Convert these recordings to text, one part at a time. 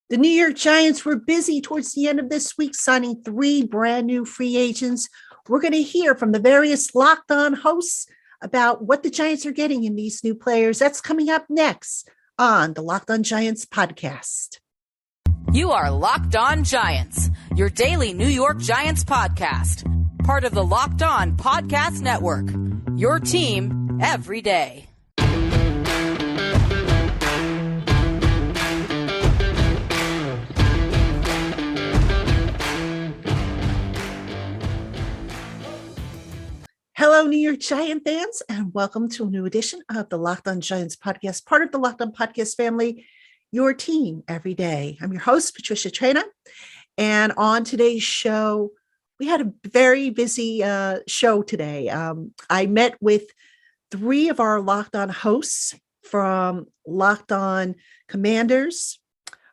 The New York Giants were busy towards the end of this week signing three brand new free agents. We're going to hear from the various Locked On hosts about what the Giants are getting in these new players. That's coming up next on the Locked On Giants podcast. You are Locked On Giants, your daily New York Giants podcast, part of the Locked On Podcast Network, your team every day. Hello, New York Giant fans, and welcome to a new edition of the Locked On Giants podcast, part of the Locked On Podcast family, your team every day. I'm your host, Patricia Traina, and on today's show, we had a very busy show today. I met with three of our Locked On hosts from Locked On Commanders,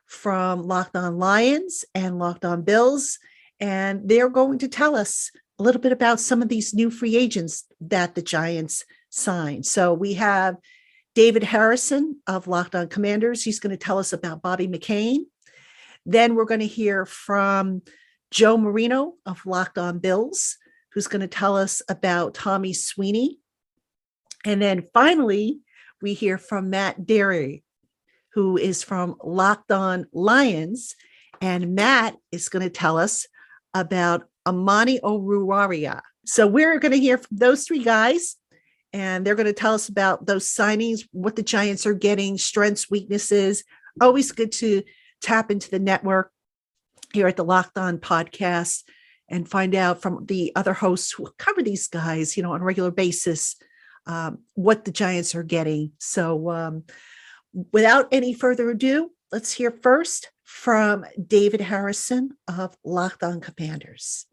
from Locked On Lions, and Locked On Bills, and they're going to tell us a little bit about some of these new free agents that the Giants signed. So we have David Harrison of Locked On Commanders. He's going to tell us about Bobby McCain. Then we're going to hear from Joe Marino of Locked On Bills, who's going to tell us about Tommy Sweeney. And then finally, we hear from Matt Dery, who is from Locked On Lions. And Matt is going to tell us about Amani Oruwariye. So we're going to hear from those three guys, and they're going to tell us about those signings, what the Giants are getting, strengths, weaknesses. Always good to tap into the network here at the Locked On podcast and find out from the other hosts who cover these guys, on a regular basis, what the Giants are getting. So without any further ado, let's hear first from David Harrison of Locked On Commanders.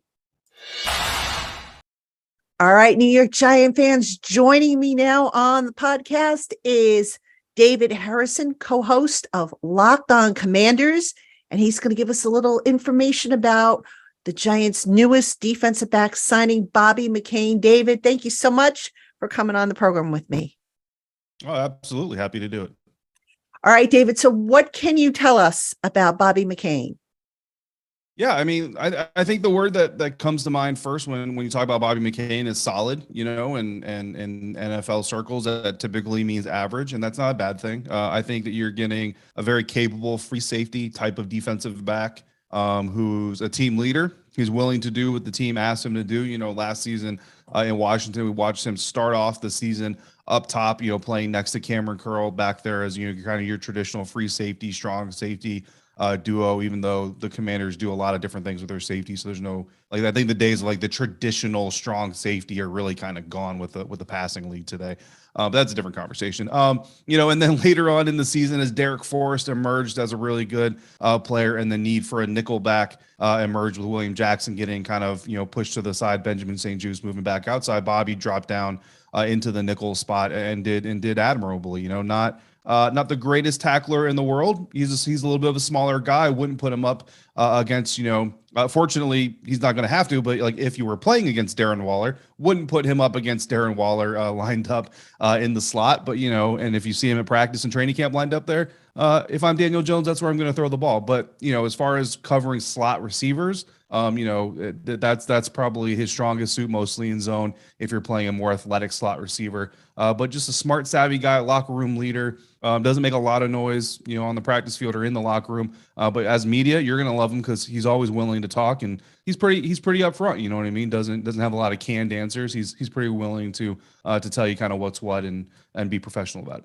All right, New York Giant fans, joining me now on the podcast is David Harrison, co-host of Locked On Commanders, and he's going to give us a little information about the Giants' newest defensive back signing, Bobby McCain. David, thank you so much for coming on the program with me. Oh, absolutely. Happy to do it. All right, David. So what can you tell us about Bobby McCain? Yeah, I mean, I think the word that comes to mind first when you talk about Bobby McCain is solid, and in NFL circles, that typically means average, and that's not a bad thing. I think that you're getting a very capable free safety type of defensive back who's a team leader. He's willing to do what the team asked him to do. Last season in Washington, we watched him start off the season up top, playing next to Cameron Curl back there as, kind of your traditional free safety, strong safety duo, even though the Commanders do a lot of different things with their safety. So there's no, I think the days of the traditional strong safety are really kind of gone with the passing league today. But that's a different conversation. And then later on in the season, as Derek Forrest emerged as a really good player, and the need for a nickel back emerged with William Jackson getting kind of, pushed to the side, Benjamin St-Juste moving back outside, Bobby dropped down into the nickel spot and did admirably. Not the greatest tackler in the world. He's a little bit of a smaller guy. Wouldn't put him up against, fortunately, he's not going to have to, but if you were playing against Darren Waller, wouldn't put him up against Darren Waller lined up in the slot. But, and if you see him at practice and training camp lined up there, if I'm Daniel Jones, that's where I'm going to throw the ball. But, as far as covering slot receivers, that's probably his strongest suit, mostly in zone, if you're playing a more athletic slot receiver. But just a smart, savvy guy, locker room leader, doesn't make a lot of noise, on the practice field or in the locker room. But as media, you're going to love him because he's always willing to talk, and he's pretty upfront. You know what I mean? Doesn't have a lot of canned answers. He's pretty willing to tell you kind of what's what and be professional about it.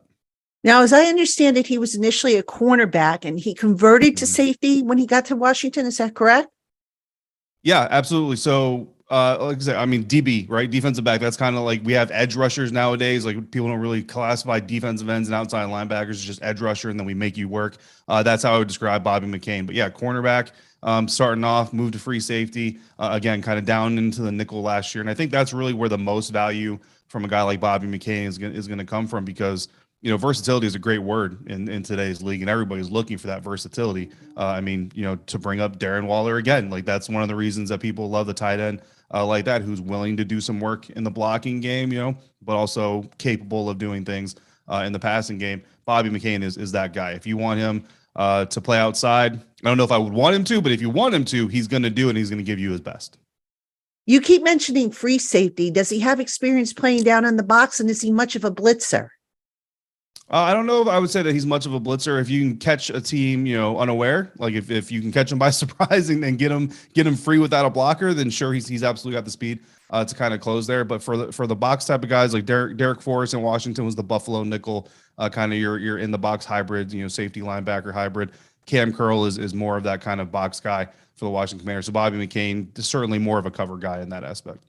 Now, as I understand it, he was initially a cornerback and he converted to safety when he got to Washington. Is that correct? Yeah, absolutely. So, like I said, I mean, DB, right? Defensive back. That's kind of like we have edge rushers nowadays. Like people don't really classify defensive ends and outside linebackers as just edge rusher, and then we make you work. That's how I would describe Bobby McCain. But yeah, cornerback, starting off, moved to free safety, again, kind of down into the nickel last year. And I think that's really where the most value from a guy like Bobby McCain is going to come from, because versatility is a great word in today's league, and everybody's looking for that versatility. To bring up Darren Waller again, that's one of the reasons that people love the tight end like that, who's willing to do some work in the blocking game, but also capable of doing things in the passing game. Bobby McCain is that guy. If you want him to play outside. I don't know if I would want him to, but if you want him to, he's going to do it and he's going to give you his best. You keep mentioning free safety. Does he have experience playing down in the box, and is he much of a blitzer? I don't know if I would say that he's much of a blitzer. If you can catch a team, unaware, like if you can catch them by surprise and get him free without a blocker, then sure, he's absolutely got the speed to kind of close there. But for the box type of guys, like Derek Forrest in Washington was the Buffalo nickel, kind of your in the box hybrid, safety linebacker hybrid. Cam Curl is more of that kind of box guy for the Washington Commanders. So Bobby McCain is certainly more of a cover guy in that aspect.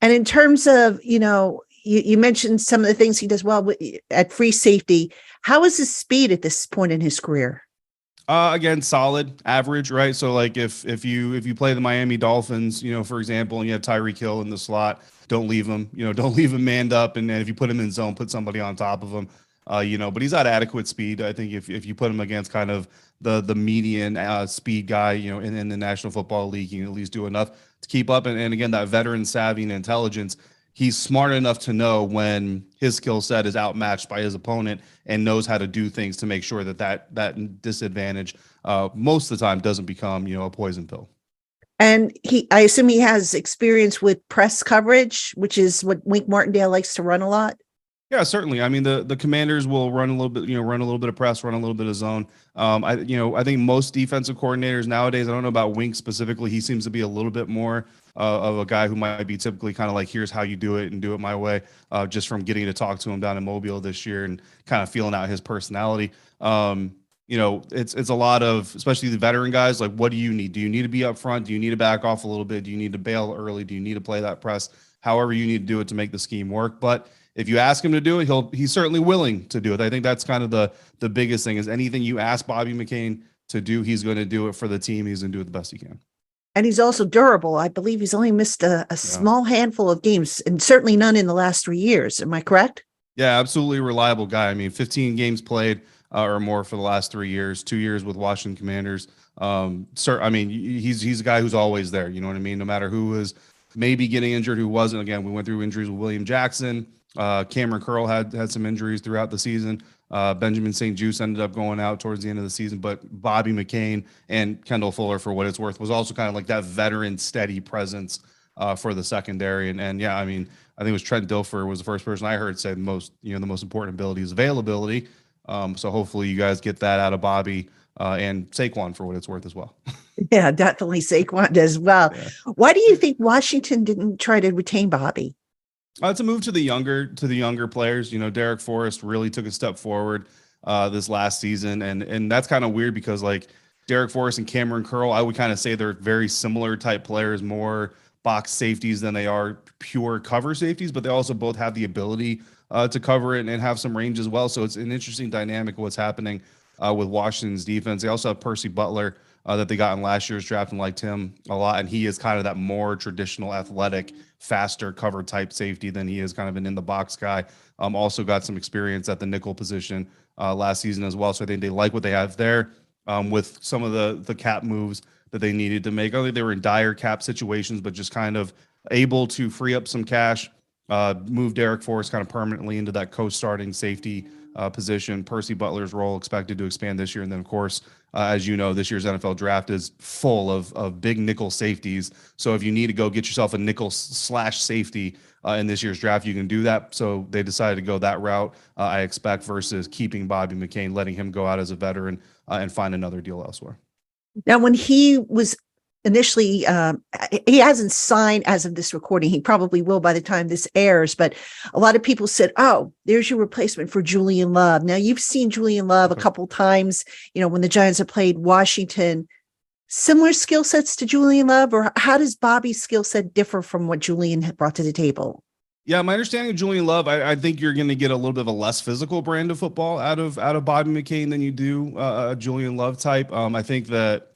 And in terms of, you mentioned some of the things he does well at free safety. How is his speed at this point in his career? Again, solid, average, right? So like if you play the Miami Dolphins, for example, and you have Tyreek Hill in the slot, don't leave him manned up. And if you put him in zone, put somebody on top of him, but he's at adequate speed. I think if you put him against kind of the median speed guy, in the National Football League, you can at least do enough to keep up. And again, that veteran savvy and intelligence, he's smart enough to know when his skill set is outmatched by his opponent and knows how to do things to make sure that disadvantage most of the time doesn't become, a poison pill. And I assume he has experience with press coverage, which is what Wink Martindale likes to run a lot. Yeah, certainly. I mean, the Commanders will run a little bit, run a little bit of press, run a little bit of zone. I think most defensive coordinators nowadays, I don't know about Wink specifically, he seems to be a little bit more of a guy who might be typically kind of like, here's how you do it and do it my way, just from getting to talk to him down in Mobile this year and kind of feeling out his personality. It's a lot of, especially the veteran guys, like, what do you need? Do you need to be up front? Do you need to back off a little bit? Do you need to bail early? Do you need to play that press? However you need to do it to make the scheme work. But if you ask him to do it, he's certainly willing to do it. I think that's kind of the biggest thing is anything you ask Bobby McCain to do, he's going to do it for the team. He's going to do it the best he can. And he's also durable. I believe he's only missed a small handful of games, and certainly none in the last 3 years. Am I correct? Yeah, absolutely reliable guy. I mean, 15 games played or more for the last 3 years, 2 years with Washington Commanders. He's a guy who's always there. You know what I mean? No matter who was maybe getting injured, who wasn't. Again, we went through injuries with William Jackson. Cameron Curl had some injuries throughout the season. Benjamin St. Juste ended up going out towards the end of the season, but Bobby McCain and Kendall Fuller, for what it's worth, was also kind of like that veteran steady presence for the secondary. And yeah, I mean, I think it was Trent Dilfer was the first person I heard say the most important ability is availability. So hopefully you guys get that out of Bobby and Saquon for what it's worth as well. Yeah, definitely Saquon as well. Yeah. Why do you think Washington didn't try to retain Bobby? It's a move to the younger players. Derek Forrest really took a step forward this last season, and that's kind of weird because like Derek Forrest and Cameron Curl, I would kind of say they're very similar type players, more box safeties than they are pure cover safeties, but they also both have the ability to cover it and have some range as well. So it's an interesting dynamic of what's happening with Washington's defense. They also have Percy Butler that they got in last year's draft and liked him a lot. And he is kind of that more traditional athletic, faster cover type safety than he is kind of an in the box guy. Also got some experience at the nickel position last season as well. So I think they like what they have there with some of the cap moves that they needed to make. I think they were in dire cap situations, but just kind of able to free up some cash, move Derek Forrest kind of permanently into that co-starting safety position. Percy Butler's role expected to expand this year. And then, of course, as you know, this year's NFL draft is full of big nickel safeties. So if you need to go get yourself a nickel / safety in this year's draft, you can do that. So they decided to go that route, I expect, versus keeping Bobby McCain, letting him go out as a veteran and find another deal elsewhere. Now, when he was initially, he hasn't signed as of this recording. He probably will by the time this airs. But a lot of people said, "Oh, there's your replacement for Julian Love." Now, you've seen Julian Love a couple times. When the Giants have played Washington. Similar skill sets to Julian Love, or how does Bobby's skill set differ from what Julian had brought to the table? Yeah, my understanding of Julian Love, I think you're going to get a little bit of a less physical brand of football out of Bobby McCain than you do a Julian Love type. I think that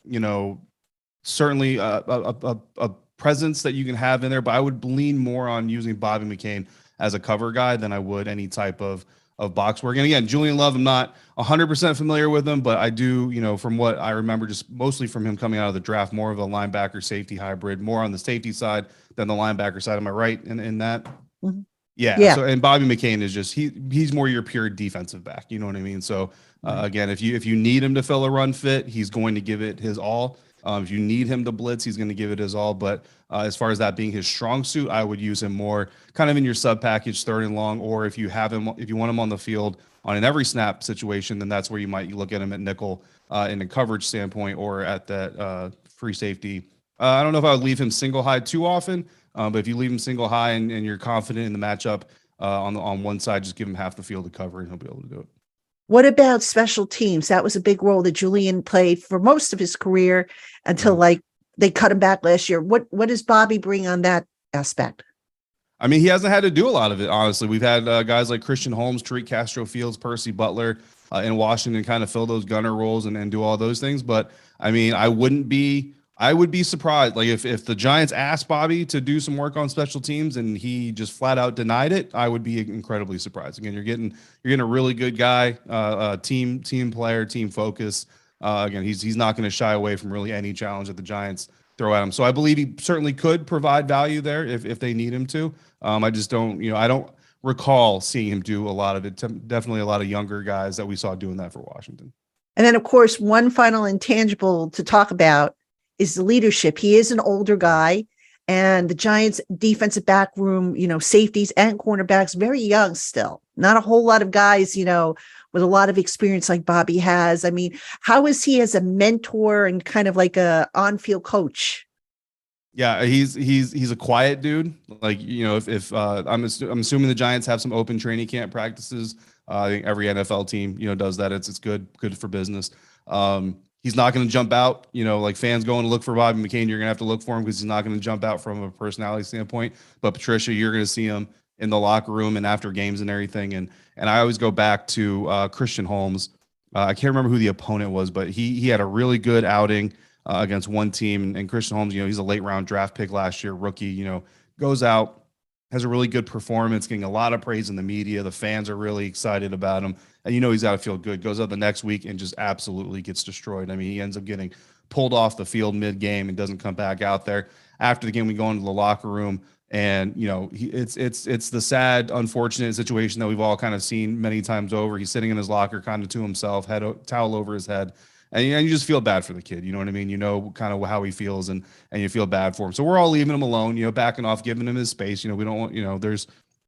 certainly a presence that you can have in there, but I would lean more on using Bobby McCain as a cover guy than I would any type of box work. And again, Julian Love, I'm not 100% familiar with him, but I do, from what I remember, just mostly from him coming out of the draft, more of a linebacker safety hybrid, more on the safety side than the linebacker side. Am I right in that? Mm-hmm. Yeah. Yeah. So, and Bobby McCain is just he's more your pure defensive back. You know what I mean? So again, if you need him to fill a run fit, he's going to give it his all. If you need him to blitz, he's going to give it his all. But as far as that being his strong suit, I would use him more kind of in your sub package, third and long, or if you want him on the field on an every snap situation, then that's where you might look at him at nickel in a coverage standpoint or at that free safety. I don't know if I would leave him single high too often. But if you leave him single high and you're confident in the matchup on one side, just give him half the field to cover and he'll be able to do it. What about special teams? That was a big role that Julian played for most of his career until like they cut him back last year. What does Bobby bring on that aspect? I mean, he hasn't had to do a lot of it, honestly. We've had guys like Christian Holmes, Tariq Castro Fields, Percy Butler in Washington kind of fill those gunner roles and do all those things. But I mean, I would be surprised. Like if the Giants asked Bobby to do some work on special teams and he just flat out denied it, I would be incredibly surprised. Again, you're getting a really good guy, team player, team focus. Again, he's not going to shy away from really any challenge that the Giants throw at him. So I believe he certainly could provide value there if they need him to. I just don't, I don't recall seeing him do a lot of it. Definitely a lot of younger guys that we saw doing that for Washington. And then, of course, one final intangible to talk about is the leadership. He is an older guy, and the Giants defensive back room, safeties and cornerbacks, very young still. Not a whole lot of guys, with a lot of experience like Bobby has. I mean, how is he as a mentor and kind of like a on-field coach? Yeah, he's a quiet dude. Like, if I'm assuming the Giants have some open training camp practices. I think every NFL team, does that. It's good for business. He's not going to jump out, like fans going to look for Bobby McCain. You're going to have to look for him because he's not going to jump out from a personality standpoint. But Patricia, you're going to see him in the locker room and after games and everything. And I always go back to Christian Holmes. I can't remember who the opponent was, but he had a really good outing against one team. And Christian Holmes, he's a late round draft pick last year, rookie, goes out, has a really good performance, getting a lot of praise in the media. The fans are really excited about him. And he's got to feel good. Goes out the next week and just absolutely gets destroyed. I mean, he ends up getting pulled off the field mid-game and doesn't come back out there. After the game, we go into the locker room, and it's the sad, unfortunate situation that we've all kind of seen many times over. He's sitting in his locker, kind of to himself, towel over his head. And you just feel bad for the kid. You know what I mean? Kind of how he feels and you feel bad for him. So we're all leaving him alone, backing off, giving him his space. We don't want,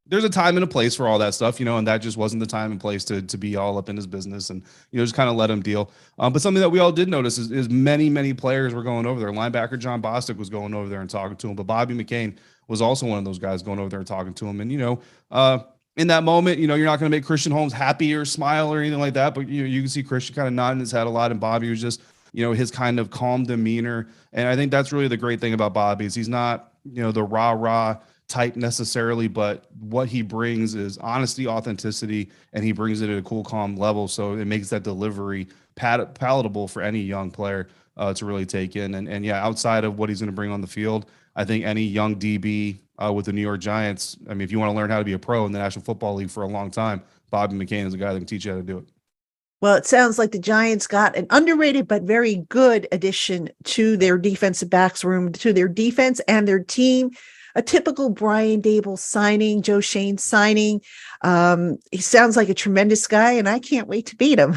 there's a time and a place for all that stuff, and that just wasn't the time and place to be all up in his business and, just kind of let him deal. But something that we all did notice is many players were going over there. Linebacker John Bostic was going over there and talking to him, but Bobby McCain was also one of those guys going over there and talking to him. And, in that moment, you're not going to make Christian Holmes happy or smile or anything like that, but you can see Christian kind of nodding his head a lot, and Bobby was just, his kind of calm demeanor. And I think that's really the great thing about Bobby is he's not, the rah type necessarily, but what he brings is honesty, authenticity, and he brings it at a cool, calm level. So it makes that delivery palatable for any young player to really take in. And yeah, outside of what he's going to bring on the field, I think any young DB with the New York Giants, I mean, if you want to learn how to be a pro in the National Football League for a long time, Bobby McCain is a guy that can teach you how to do it. Well, it sounds like the Giants got an underrated but very good addition to their defensive backs room, to their defense and their team. A typical Brian Dable signing, Joe Shane signing. He sounds like a tremendous guy, and I can't wait to beat him.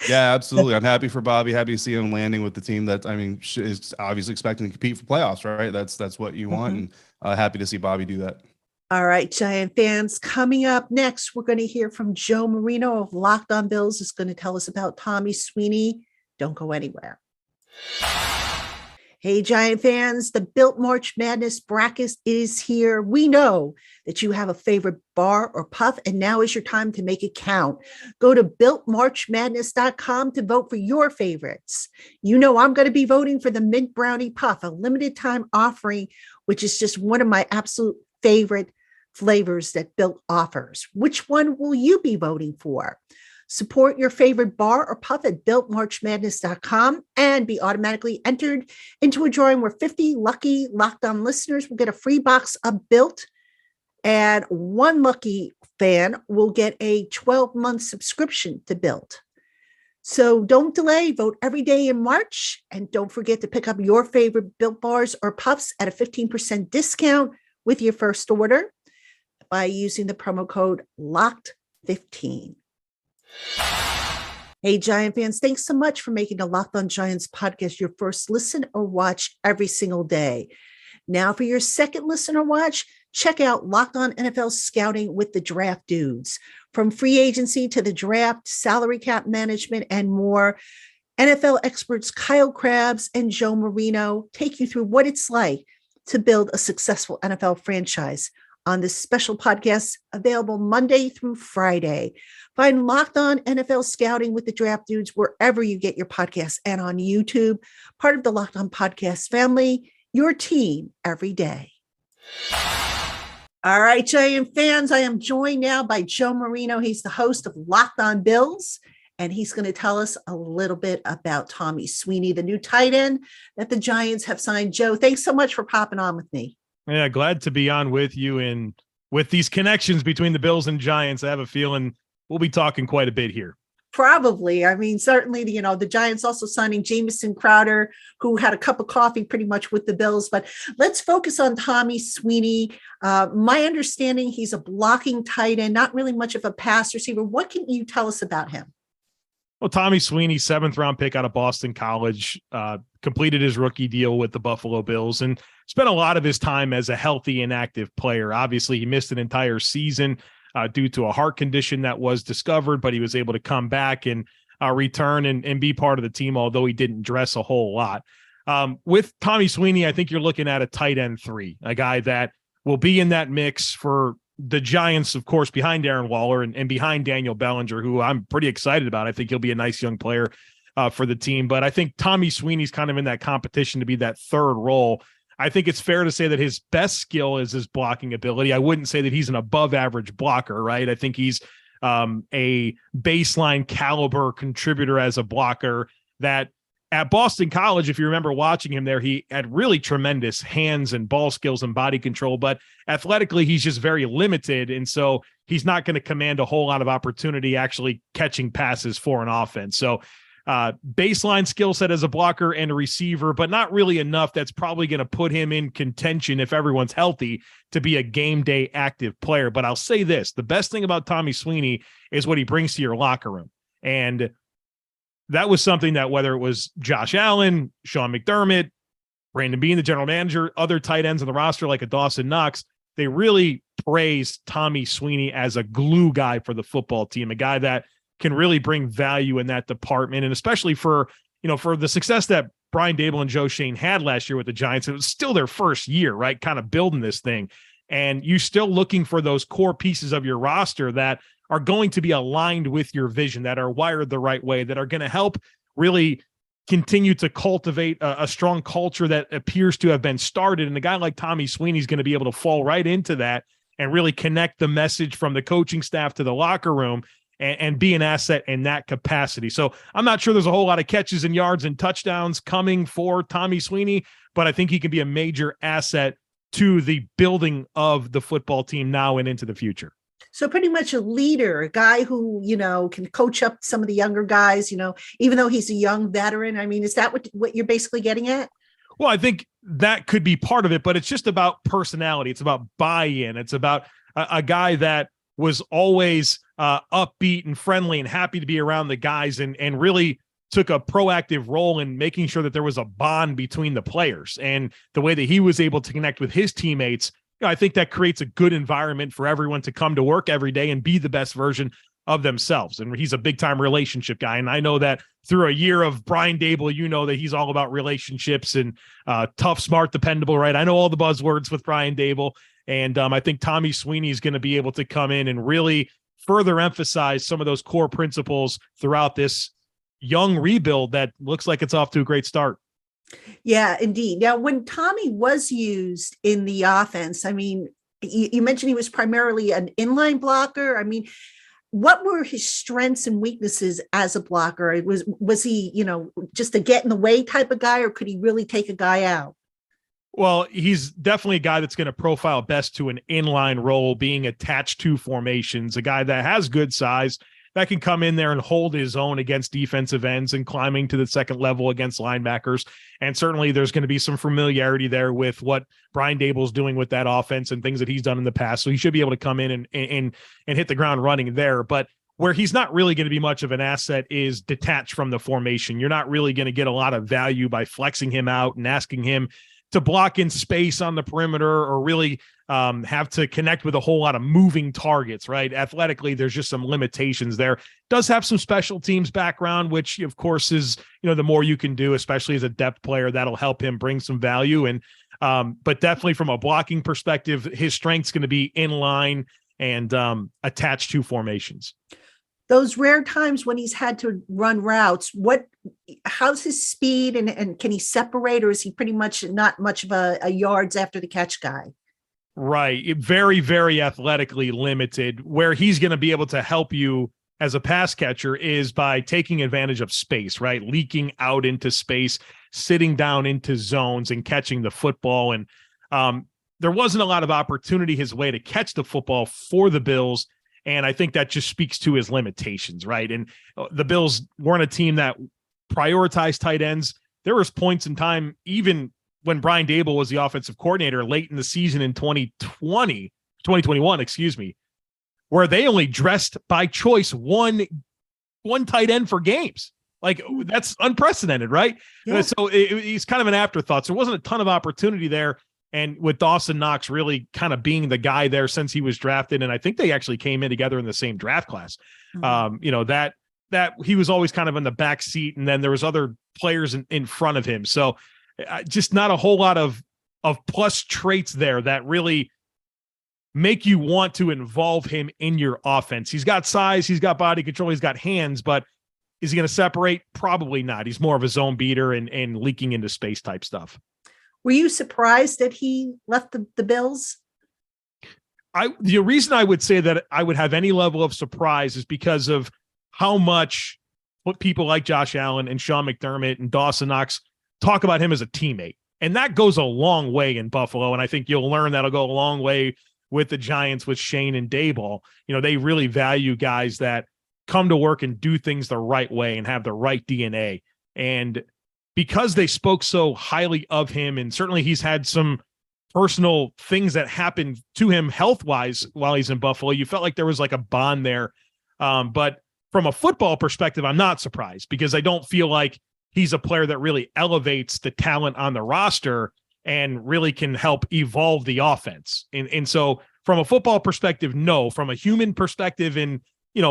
Yeah, absolutely. I'm happy for Bobby. Happy to see him landing with the team that, is obviously expecting to compete for playoffs, right? That's what you want, and happy to see Bobby do that. All right, Giant fans, coming up next, we're going to hear from Joe Marino of Locked On Bills. Is going to tell us about Tommy Sweeney. Don't go anywhere. Hey, Giant fans, the Built March Madness bracket is here. We know that you have a favorite bar or puff, and now is your time to make it count. Go to BuiltMarchMadness.com to vote for your favorites. I'm going to be voting for the Mint Brownie Puff, a limited time offering, which is just one of my absolute favorite flavors that Built offers. Which one will you be voting for? Support your favorite bar or puff at BuiltMarchMadness.com and be automatically entered into a drawing where 50 lucky Locked On listeners will get a free box of Built, and one lucky fan will get a 12-month subscription to Built. So don't delay, vote every day in March, and don't forget to pick up your favorite Built bars or puffs at a 15% discount with your first order. by using the promo code LOCKED15. Hey, Giant fans, thanks so much for making the Locked On Giants podcast your first listen or watch every single day. Now, for your second listen or watch, check out Locked On NFL Scouting with the Draft Dudes. From free agency to the draft, salary cap management, and more, NFL experts Kyle Krabs and Joe Marino take you through what it's like to build a successful NFL franchise on this special podcast available Monday through Friday. Find Locked On NFL Scouting with the Draft Dudes wherever you get your podcasts and on YouTube, part of the Locked On Podcast family, your team every day. All right, Giant fans, I am joined now by Joe Marino. He's the host of Locked On Bills, and he's going to tell us a little bit about Tommy Sweeney, the new tight end that the Giants have signed. Joe, thanks so much for popping on with me. Yeah, glad to be on with you. And with these connections between the Bills and Giants, I have a feeling we'll be talking quite a bit here. Probably. I mean, certainly, the Giants also signing Jamison Crowder, who had a cup of coffee pretty much with the Bills. But let's focus on Tommy Sweeney. My understanding, he's a blocking tight end, not really much of a pass receiver. What can you tell us about him? Well, Tommy Sweeney, 7th-round pick out of Boston College, completed his rookie deal with the Buffalo Bills and spent a lot of his time as a healthy and active player. Obviously, he missed an entire season due to a heart condition that was discovered, but he was able to come back and return and be part of the team, although he didn't dress a whole lot. With Tommy Sweeney, I think you're looking at a tight end 3, a guy that will be in that mix for the Giants, of course, behind Darren Waller and behind Daniel Bellinger, who I'm pretty excited about. I think he'll be a nice young player for the team. But I think Tommy Sweeney's kind of in that competition to be that third role. I think it's fair to say that his best skill is his blocking ability. I wouldn't say that he's an above average blocker, right? I think he's a baseline caliber contributor as a blocker that at Boston College, if you remember watching him there, he had really tremendous hands and ball skills and body control, but athletically, he's just very limited. And so he's not going to command a whole lot of opportunity actually catching passes for an offense. So baseline skill set as a blocker and a receiver, but not really enough that's probably going to put him in contention if everyone's healthy to be a game day active player. But I'll say this, the best thing about Tommy Sweeney is what he brings to your locker room. And that was something that whether it was Josh Allen, Sean McDermott, Brandon Beane, the general manager, other tight ends on the roster like a Dawson Knox, they really praised Tommy Sweeney as a glue guy for the football team, a guy that can really bring value in that department. And especially for the success that Brian Daboll and Joe Schoen had last year with the Giants, it was still their first year, right? Kind of building this thing. And you're still looking for those core pieces of your roster that are going to be aligned with your vision, that are wired the right way, that are going to help really continue to cultivate a strong culture that appears to have been started. And a guy like Tommy Sweeney is going to be able to fall right into that and really connect the message from the coaching staff to the locker room and be an asset in that capacity. So I'm not sure there's a whole lot of catches and yards and touchdowns coming for Tommy Sweeney, but I think he can be a major asset to the building of the football team now and into the future. So pretty much a leader, a guy who, can coach up some of the younger guys, even though he's a young veteran. I mean, is that what you're basically getting at? Well, I think that could be part of it, but it's just about personality. It's about buy-in. It's about a guy that was always upbeat and friendly and happy to be around the guys and really took a proactive role in making sure that there was a bond between the players. And the way that he was able to connect with his teammates, I think that creates a good environment for everyone to come to work every day and be the best version of themselves. And he's a big time relationship guy. And I know that through a year of Brian Daboll, that he's all about relationships and tough, smart, dependable, right? I know all the buzzwords with Brian Daboll. And I think Tommy Sweeney is going to be able to come in and really further emphasize some of those core principles throughout this young rebuild that looks like it's off to a great start. Yeah, indeed. Now, when Tommy was used in the offense, I mean, you mentioned he was primarily an inline blocker. I mean, what were his strengths and weaknesses as a blocker? Was he, just a get in the way type of guy, or could he really take a guy out? Well, he's definitely a guy that's going to profile best to an inline role, being attached to formations, a guy that has good size, that can come in there and hold his own against defensive ends and climbing to the second level against linebackers. And certainly there's going to be some familiarity there with what Brian Daboll's doing with that offense and things that he's done in the past. So he should be able to come in and hit the ground running there. But where he's not really going to be much of an asset is detached from the formation. You're not really going to get a lot of value by flexing him out and asking him to block in space on the perimeter or really have to connect with a whole lot of moving targets, right? Athletically, there's just some limitations there. Does have some special teams background, which of course is, the more you can do, especially as a depth player, that'll help him bring some value. And, but definitely from a blocking perspective, his strength's going to be in line and attached to formations. Those rare times when he's had to run routes, how's his speed and can he separate, or is he pretty much not much of a yards after the catch guy? Right. Very, very athletically limited. Where he's going to be able to help you as a pass catcher is by taking advantage of space, right? Leaking out into space, sitting down into zones and catching the football. And there wasn't a lot of opportunity his way to catch the football for the Bills. And I think that just speaks to his limitations, right? And the Bills weren't a team that prioritized tight ends. There was points in time, even when Brian Daboll was the offensive coordinator late in the season in 2021, where they only dressed by choice one tight end for games. Like, that's unprecedented, right? Yeah. So he's kind of an afterthought. So there wasn't a ton of opportunity there. And with Dawson Knox really kind of being the guy there since he was drafted, and I think they actually came in together in the same draft class. Mm-hmm. That he was always kind of in the back seat, and then there was other players in front of him. So just not a whole lot of plus traits there that really make you want to involve him in your offense. He's got size, he's got body control, he's got hands, but is he going to separate? Probably not. He's more of a zone beater and leaking into space type stuff. Were you surprised that he left the Bills? The reason I would say that I would have any level of surprise is because of how much what people like Josh Allen and Sean McDermott and Dawson Knox talk about him as a teammate. And that goes a long way in Buffalo. And I think you'll learn that'll go a long way with the Giants, with Shane and Daboll. They really value guys that come to work and do things the right way and have the right DNA. And because they spoke so highly of him, and certainly he's had some personal things that happened to him health-wise while he's in Buffalo, you felt like there was like a bond there. But from a football perspective, I'm not surprised because I don't feel like he's a player that really elevates the talent on the roster and really can help evolve the offense. And so from a football perspective, no. From a human perspective, and,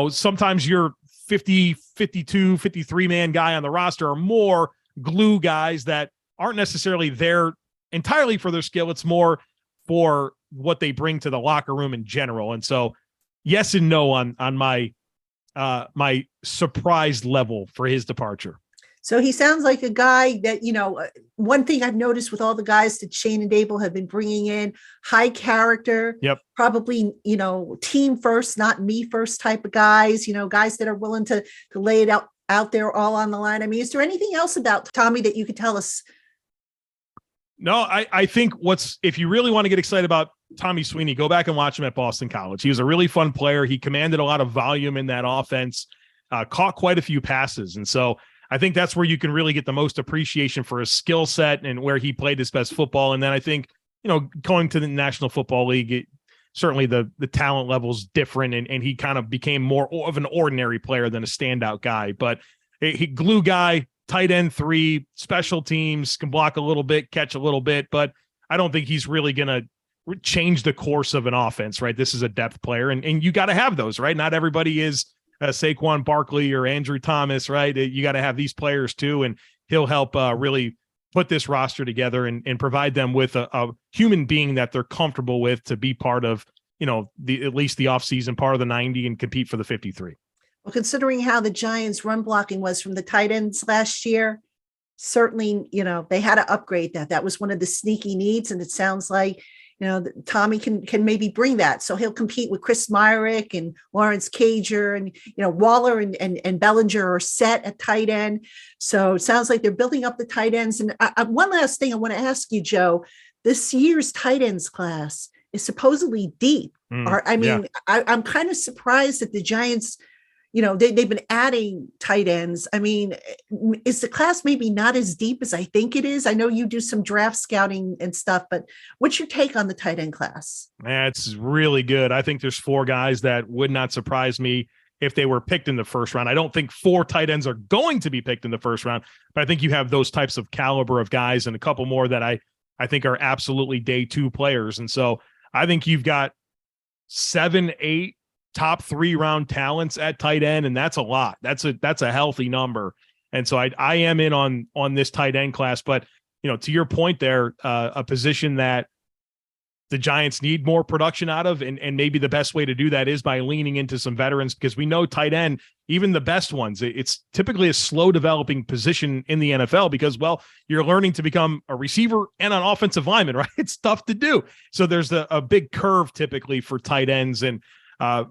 sometimes you're 50, 52, 53-man guy on the roster or more glue guys that aren't necessarily there entirely for their skill. It's more for what they bring to the locker room in general. And so yes and no on my my surprise level for his departure. So he sounds like a guy that, one thing I've noticed with all the guys that Shane and Daboll have been bringing in, high character, yep, probably, team first, not me first type of guys, guys that are willing to lay it out there all on the line. I mean, is there anything else about Tommy that you could tell us? No, I think if you really want to get excited about Tommy Sweeney, go back and watch him at Boston College. He was a really fun player. He commanded a lot of volume in that offense, caught quite a few passes. And so I think that's where you can really get the most appreciation for his skill set and where he played his best football. And then I think, going to the National Football League, certainly the talent level is different, and he kind of became more of an ordinary player than a standout guy. But he glue guy, tight end 3, special teams, can block a little bit, catch a little bit, but I don't think he's really going to change the course of an offense, right? This is a depth player, and you got to have those, right? Not everybody is Saquon Barkley or Andrew Thomas, right? You got to have these players too, and he'll help really put this roster together and provide them with a human being that they're comfortable with to be part of, at least the offseason part of the 90 and compete for the 53. Well, considering how the Giants run blocking was from the tight ends last year, certainly, they had to upgrade that. That was one of the sneaky needs. And it sounds like, Tommy can maybe bring that. So he'll compete with Chris Myrick and Lawrence Cager, and, Waller and Bellinger are set at tight end. So it sounds like they're building up the tight ends. And one last thing I want to ask you, Joe, this year's tight ends class is supposedly deep. I'm kind of surprised that the Giants, they've been adding tight ends. I mean, is the class maybe not as deep as I think it is? I know you do some draft scouting and stuff, but what's your take on the tight end class? It's really good. I think there's 4 guys that would not surprise me if they were picked in the first round. I don't think 4 tight ends are going to be picked in the first round, but I think you have those types of caliber of guys and a couple more that I think are absolutely day 2 players. And so I think you've got 7, 8 top 3 round talents at tight end, and that's a lot. That's a healthy number. And so I am in on this tight end class. But to your point there, a position that the Giants need more production out of, and maybe the best way to do that is by leaning into some veterans, because we know tight end, even the best ones, it's typically a slow developing position in the NFL because, well, you're learning to become a receiver and an offensive lineman, right? It's tough to do. So there's a big curve typically for tight ends, and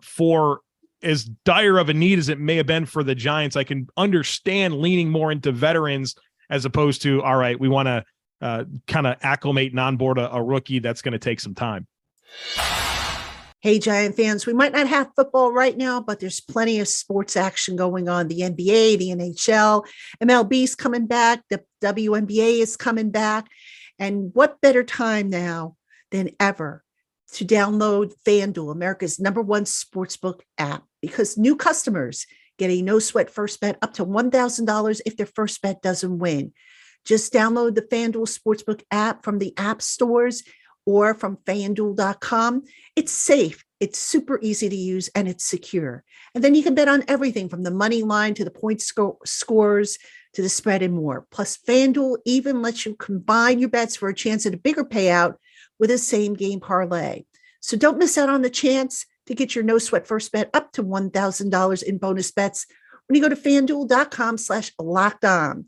for as dire of a need as it may have been for the Giants, I can understand leaning more into veterans as opposed to, all right, we want to kind of acclimate and onboard a rookie. That's going to take some time. Hey, Giant fans, we might not have football right now, but there's plenty of sports action going on. The NBA, the NHL, MLB's coming back. The WNBA is coming back. And what better time now than ever to download FanDuel, America's #1 sportsbook app, because new customers get a no sweat first bet up to $1,000 if their first bet doesn't win. Just download the FanDuel Sportsbook app from the app stores or from FanDuel.com. It's safe, it's super easy to use, and it's secure. And then you can bet on everything from the money line to the point scores to the spread and more. Plus, FanDuel even lets you combine your bets for a chance at a bigger payout with a same-game parlay. So don't miss out on the chance to get your no-sweat first bet up to $1,000 in bonus bets when you go to FanDuel.com/lockedon.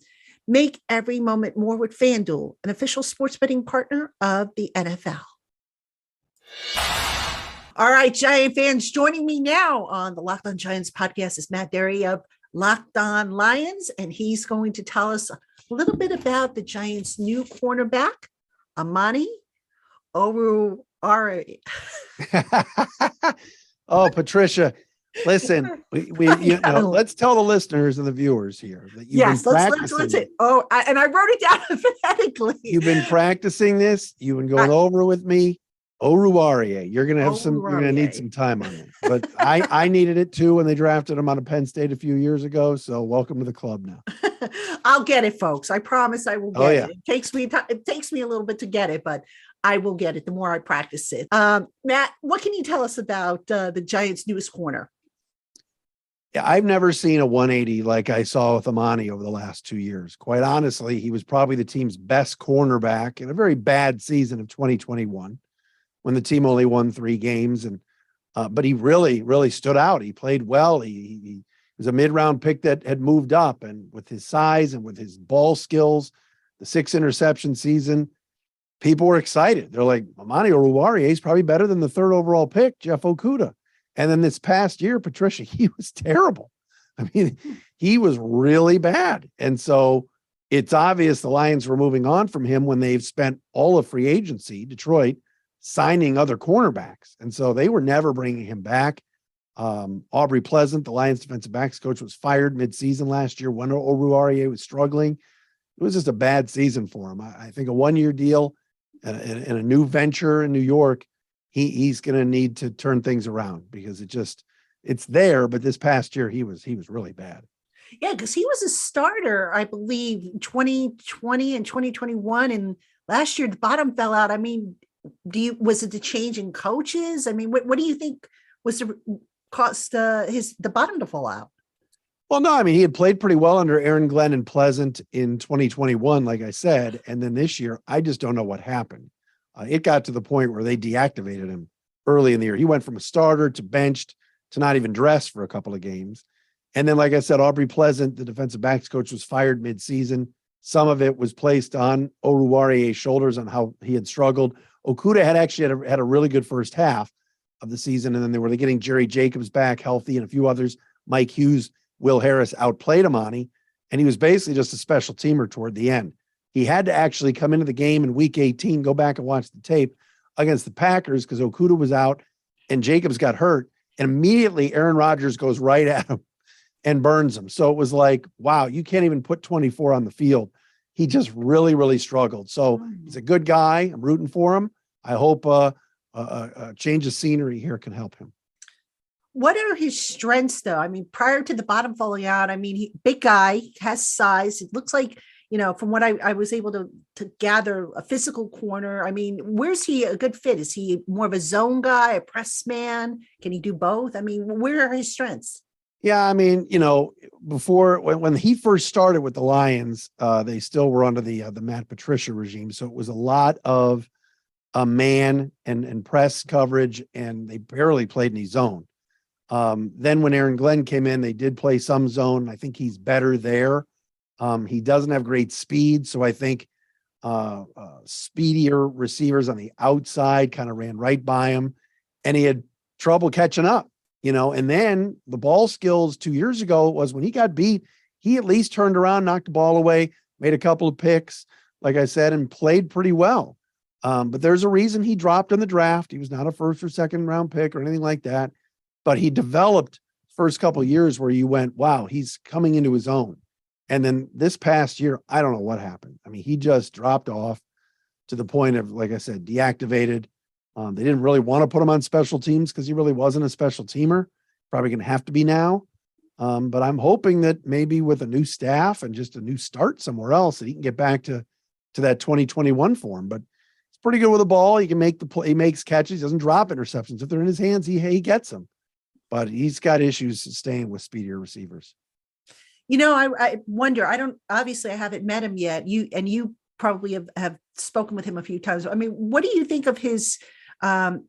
Make every moment more with FanDuel, an official sports betting partner of the NFL. All right, Giant fans, joining me now on the Locked On Giants podcast is Matt Dery of Locked On Lions, and he's going to tell us a little bit about the Giants' new cornerback, Amani Oruwariye. Oh, Patricia, listen, let's tell the listeners and the viewers here that let's it. Oh, and I wrote it down phonetically. You've been practicing this. You've been going over with me. Oruwariye. You're gonna have you're gonna need some time on it. But I needed it too when they drafted him out of Penn State a few years ago. So welcome to the club now. I'll get it, folks. I promise I will get it. It takes me a little bit to get it, but I will get it the more I practice it. Matt, what can you tell us about the Giants' newest corner? Yeah, I've never seen a 180 like I saw with Amani over the last 2 years. Quite honestly, he was probably the team's best cornerback in a very bad season of 2021 when the team only won 3 games. But he really, really stood out. He played well. He was a mid-round pick that had moved up, and with his size and with his ball skills, the 6 interception season, people were excited. They're like, Amani Oruwariye is probably better than the 3rd overall pick, Geoff Okudah. And then this past year, Patricia, he was terrible. I mean, he was really bad. And so it's obvious the Lions were moving on from him when they've spent all of free agency, Detroit, signing other cornerbacks. And so they were never bringing him back. Aubrey Pleasant, the Lions defensive backs coach, was fired midseason last year when Oruwariye was struggling. It was just a bad season for him. I think a 1-year deal and a new venture in New York, he's going to need to turn things around because it's there. But this past year, he was really bad. Yeah, because he was a starter, I believe, 2020 and 2021. And last year, the bottom fell out. I mean, was it the change in coaches? I mean, what do you think was the cost the bottom to fall out? Well, no, I mean, he had played pretty well under Aaron Glenn and Pleasant in 2021, like I said. And then this year, I just don't know what happened. It got to the point where they deactivated him early in the year. He went from a starter to benched to not even dressed for a couple of games. And then, like I said, Aubrey Pleasant, the defensive backs coach, was fired midseason. Some of it was placed on Oruwariye's shoulders on how he had struggled. Okudah had actually had a really good first half of the season. And then they were getting Jerry Jacobs back healthy and a few others. Mike Hughes, Will Harris outplayed Amani, and he was basically just a special teamer toward the end. He had to actually come into the game in week 18, go back and watch the tape against the Packers because Okudah was out and Jacobs got hurt. And immediately Aaron Rodgers goes right at him and burns them. So it was like, wow, you can't even put 24 on the field. He just really, really struggled. So he's a good guy. I'm rooting for him. I hope a change of scenery here can help him. What are his strengths, though? I mean, prior to the bottom falling out, I mean, big guy, has size. It looks like, from what I was able to gather, a physical corner. I mean, where's he a good fit? Is he more of a zone guy, a press man? Can he do both? I mean, where are his strengths? Yeah, I mean, before when he first started with the Lions, they still were under the Matt Patricia regime, so it was a lot of a man and press coverage, and they barely played any zone. Then when Aaron Glenn came in, they did play some zone. I think he's better there. He doesn't have great speed, so I think speedier receivers on the outside kind of ran right by him, and he had trouble catching up. And then the ball skills 2 years ago was when he got beat, he at least turned around, knocked the ball away, made a couple of picks, like I said, and played pretty well. But there's a reason he dropped in the draft. He was not a first or second round pick or anything like that, but he developed first couple of years where you went, wow, he's coming into his own. And then this past year, I don't know what happened. I mean, he just dropped off to the point of, like I said, deactivated. They didn't really want to put him on special teams because he really wasn't a special teamer. Probably going to have to be now. But I'm hoping that maybe with a new staff and just a new start somewhere else that he can get back to that 2021 form. But he's pretty good with the ball. He can make the play. He makes catches. He doesn't drop interceptions. If they're in his hands, he gets them. But he's got issues staying with speedier receivers. I wonder, I haven't met him yet. You probably have spoken with him a few times. I mean, what do you think of his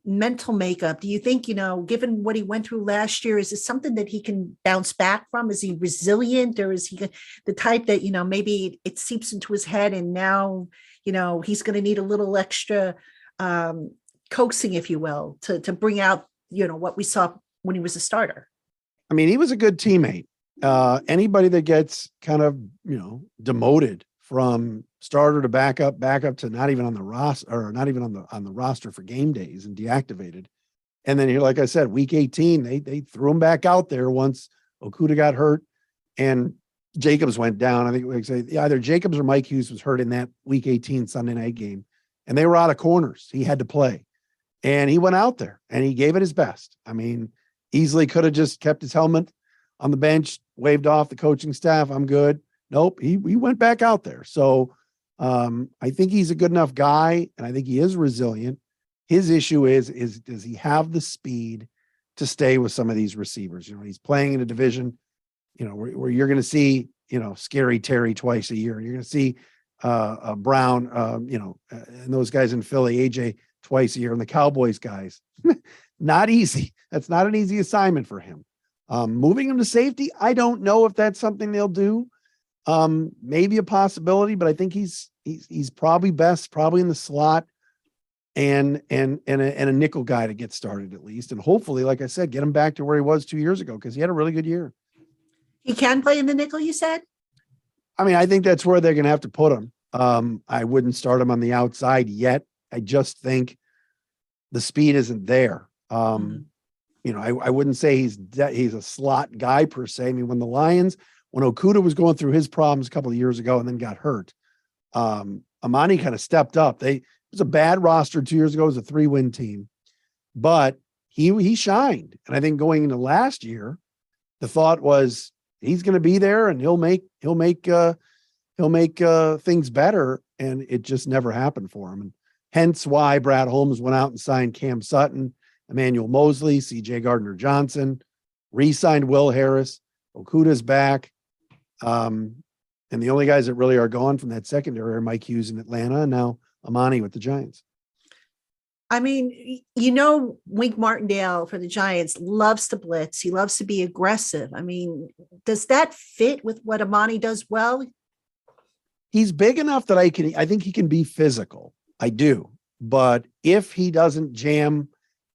mental makeup? Do you think, given what he went through last year, is this something that he can bounce back from? Is he resilient, or is he the type that, maybe it seeps into his head and now, he's going to need a little extra coaxing, if you will, to bring out, what we saw when he was a starter? I mean, he was a good teammate. Anybody that gets kind of, demoted from starter to backup to not even on the roster, or not even on the roster for game days and deactivated. And then here, like I said, week 18, they threw him back out there once Okudah got hurt and Jacobs went down. I think we say either Jacobs or Mike Hughes was hurt in that week 18 Sunday night game, and they were out of corners. He had to play, and he went out there and he gave it his best. I mean, easily could have just kept his helmet on the bench, waved off the coaching staff. I'm good. Nope. He went back out there. So I think he's a good enough guy, and I think he is resilient. His issue is does he have the speed to stay with some of these receivers? He's playing in a division, where you're going to see, Scary Terry twice a year. You're going to see Brown, and those guys in Philly, AJ twice a year, and the Cowboys guys. Not easy. That's not an easy assignment for him. Moving him to safety, I don't know if that's something they'll do. Maybe a possibility, but I think he's probably best, probably in the slot and a nickel guy to get started at least. And hopefully, like I said, get him back to where he was 2 years ago, because he had a really good year. He can play in the nickel, you said? I mean, I think that's where they're going to have to put him. I wouldn't start him on the outside yet. I just think the speed isn't there. I wouldn't say he's a slot guy per se. I mean, when Okudah was going through his problems a couple of years ago and then got hurt, Amani kind of stepped up. It was a bad roster 2 years ago. It was a 3-win team, but he shined. And I think going into last year, the thought was he's going to be there and he'll make things better. And it just never happened for him. And hence why Brad Holmes went out and signed Cam Sutton, Emmanuel Mosley, CJ Gardner-Johnson, re-signed Will Harris. Okudah's back. And the only guys that really are gone from that secondary are Mike Hughes in Atlanta and now Amani with the Giants. I mean, Wink Martindale for the Giants loves to blitz. He loves to be aggressive. I mean, does that fit with what Amani does well? He's big enough that I think he can be physical. I do. But if he doesn't jam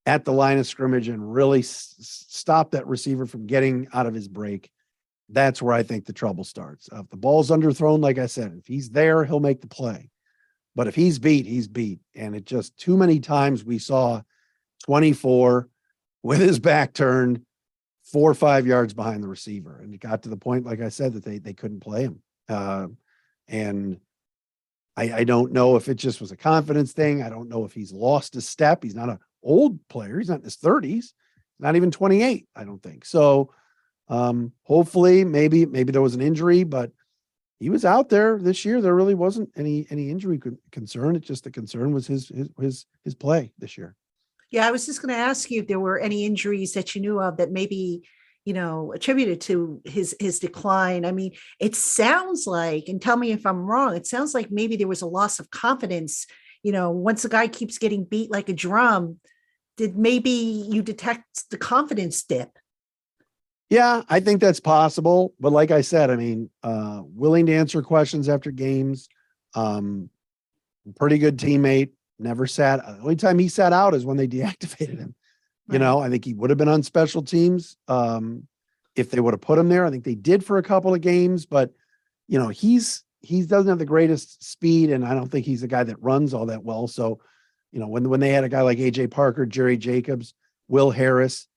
at the line of scrimmage and really stop that receiver from getting out of his break, that's where I think the trouble starts. If the ball's underthrown, like I said, if he's there, he'll make the play. But if he's beat, he's beat. And it just too many times we saw 24 with his back turned, 4 or 5 yards behind the receiver. And it got to the point, like I said, that they couldn't play him. And I don't know if it just was a confidence thing. I don't know if he's lost a step. He's not an old player. He's not in his 30s, not even 28, I don't think. So hopefully maybe there was an injury, but he was out there this year. There really wasn't any injury concern. It's just the concern was his play this year. Yeah, I was just going to ask you if there were any injuries that you knew of that maybe, attributed to his decline. I mean, it sounds like, and tell me if I'm wrong, it sounds like maybe there was a loss of confidence. Once a guy keeps getting beat like a drum, did maybe you detect the confidence dip? Yeah, I think that's possible. But like I said, I mean, willing to answer questions after games, pretty good teammate, never sat. The only time he sat out is when they deactivated him. Right. I think he would have been on special teams if they would have put him there. I think they did for a couple of games, but he doesn't have the greatest speed, and I don't think he's a guy that runs all that well. So, when they had a guy like AJ Parker, Jerry Jacobs, Will Harris,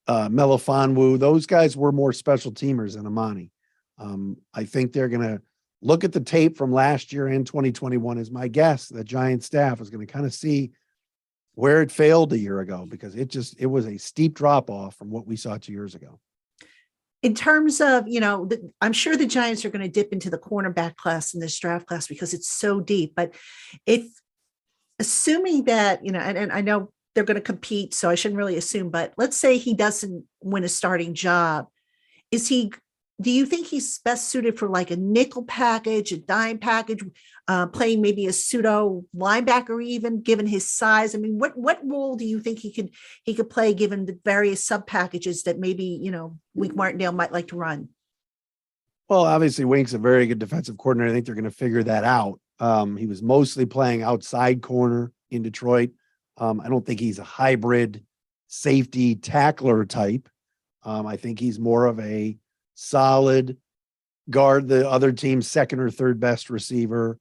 Melifonwu, those guys were more special teamers than Amani. I think they're going to look at the tape from last year and 2021 is my guess. The Giants staff is going to kind of see where it failed a year ago, because it was a steep drop off from what we saw 2 years ago. In terms of, I'm sure the Giants are going to dip into the cornerback class in this draft class because it's so deep, but if assuming that, and I know they're going to compete, so I shouldn't really assume, but let's say he doesn't win a starting job. Do you think he's best suited for like a nickel package, a dime package, playing maybe a pseudo linebacker, even given his size? I mean, what role do you think he could play given the various sub packages that maybe, Wink Martindale might like to run? Well, obviously Wink's a very good defensive coordinator. I think they're going to figure that out. He was mostly playing outside corner in Detroit. I don't think he's a hybrid safety tackler type. I think he's more of a solid guard the other team's second or third best receiver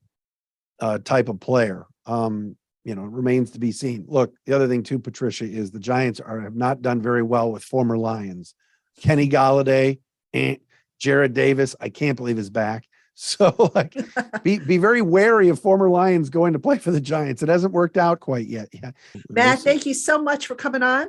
type of player. It remains to be seen. Look, the other thing too, Patricia, is the Giants have not done very well with former Lions. Kenny Golladay and Jared Davis, I can't believe is back. So be very wary of former Lions going to play for the Giants. It hasn't worked out quite yet. Yeah. Matt, thank you so much for coming on.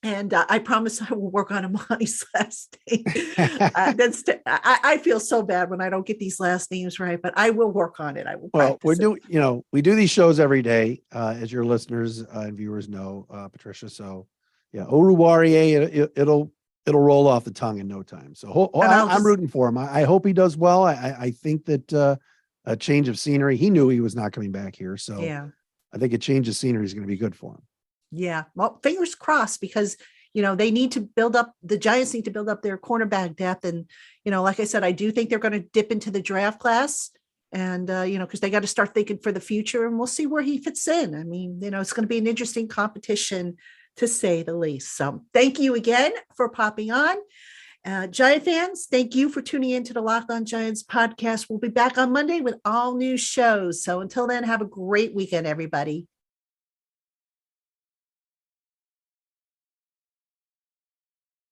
And I promise I will work on Amani's last name. I feel so bad when I don't get these last names right, but I will work on it. I will. Well, we do these shows every day, as your listeners and viewers know, Patricia. So yeah, Oruwariye, it'll roll off the tongue in no time. So I'm rooting for him. I hope he does well. I think that a change of scenery. He knew he was not coming back here, so yeah. I think a change of scenery is going to be good for him. Yeah. Well, fingers crossed, because, they need to the Giants need to build up their cornerback depth. And, like I said, I do think they're going to dip into the draft class and, because they got to start thinking for the future, and we'll see where he fits in. I mean, it's going to be an interesting competition to say the least. So thank you again for popping on. Giant fans, thank you for tuning in to the Locked On Giants podcast. We'll be back on Monday with all new shows. So until then, have a great weekend, everybody.